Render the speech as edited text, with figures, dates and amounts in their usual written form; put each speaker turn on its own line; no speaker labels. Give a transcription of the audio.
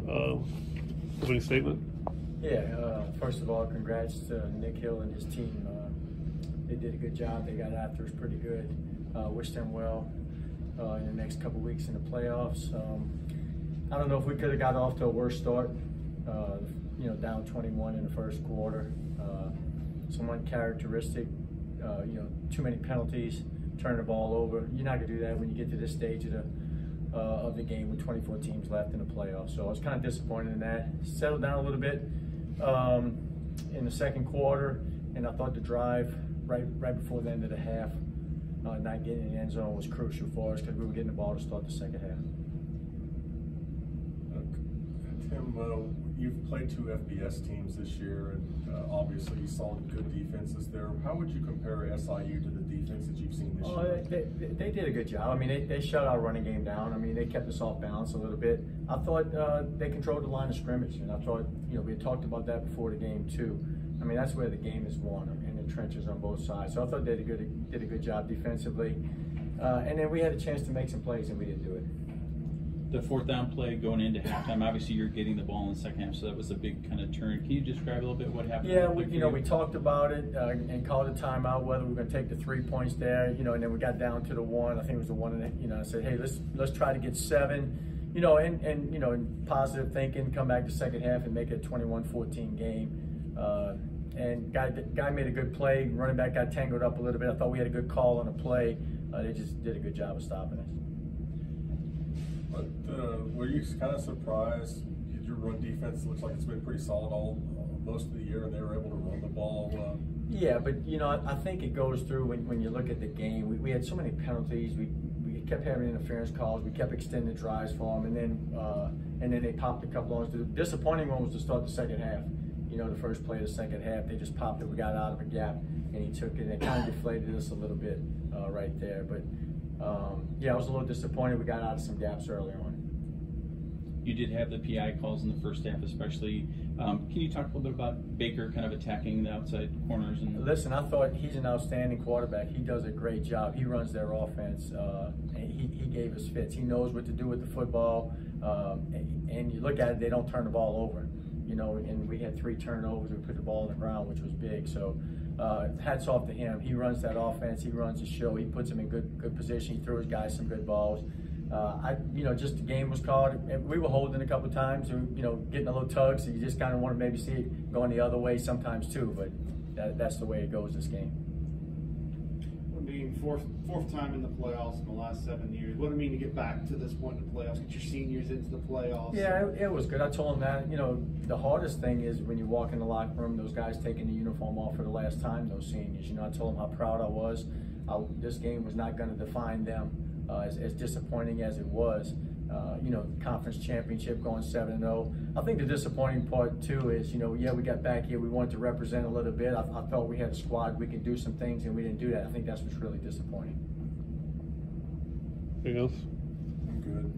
Opening statement.
Yeah, first of all, congrats to Nicholls and his team. They did a good job. They got after us pretty good. Wish them well in the next couple weeks in the playoffs. I don't know if we could have got off to a worse start. Down 21 in the first quarter. Some uncharacteristic, too many penalties, turning the ball over. You're not gonna do that when you get to this stage of the game with 24 teams left in the playoffs. So I was kind of disappointed in that. Settled down a little bit in the second quarter, and I thought the drive right before the end of the half, not getting in the end zone was crucial for us because we were getting the ball to start the second half.
Tim, you've played two FBS teams this year, and obviously you saw good defenses there. How would you compare SIU to the defense that you've seen this year?
They did a good job. I mean, they shut our running game down. I mean, they kept us off balance a little bit. I thought they controlled the line of scrimmage, and I thought, we had talked about that before the game too. I mean, that's where the game is won, in the trenches on both sides. So I thought they did a good job defensively. And then we had a chance to make some plays, and we didn't do it.
The fourth down play going into halftime, obviously you're getting the ball in the second half, so that was a big kind of turn. Can you describe a little bit what happened?
Yeah, we talked about it and called a timeout, whether we were going to take the 3 points there, and then we got down to the one. I think it was the one, and I said, hey, let's try to get 7, and positive thinking, come back to second half and make it a 21-14 game. And guy made a good play. Running back got tangled up a little bit. I thought we had a good call on a play. They just did a good job of stopping us.
But were you kind of surprised? Your run defense looks like it's been pretty solid most of the year, and they were able to run the ball.
Yeah, but I think it goes through when you look at the game. We had so many penalties. We kept having interference calls. We kept extending drives for them, and then they popped a couple on us. The disappointing one was to start the second half. The first play of the second half, they just popped it. We got out of a gap, and he took it. And it kind of deflated us a little bit right there. But yeah, I was a little disappointed. We got out of some gaps early on.
You did have the PI calls in the first half, especially. Can you talk a little bit about Baker kind of attacking the outside corners?
Listen, I thought he's an outstanding quarterback. He does a great job. He runs their offense. And he gave us fits. He knows what to do with the football. And you look at it, they don't turn the ball over. And we had 3 turnovers. We put the ball on the ground, which was big. So hats off to him. He runs that offense. He runs the show. He puts them in good position. He throws guys some good balls. Just the game was called. We were holding a couple of times, getting a little tug. So you just kind of want to maybe see it going the other way sometimes too. But that's the way it goes this game.
I mean, fourth time in the playoffs in the last 7 years. What do you mean to get back to this point in the playoffs? Get your seniors into the playoffs.
Yeah, it was good. I told them that. The hardest thing is when you walk in the locker room, those guys taking the uniform off for the last time. Those seniors. I told them how proud I was. This game was not going to define them. As disappointing as it was, conference championship going 7-0. I think the disappointing part too is, we got back here, we wanted to represent a little bit. I felt we had a squad, we could do some things, and we didn't do that. I think that's what's really disappointing.
Anything else?
I'm good.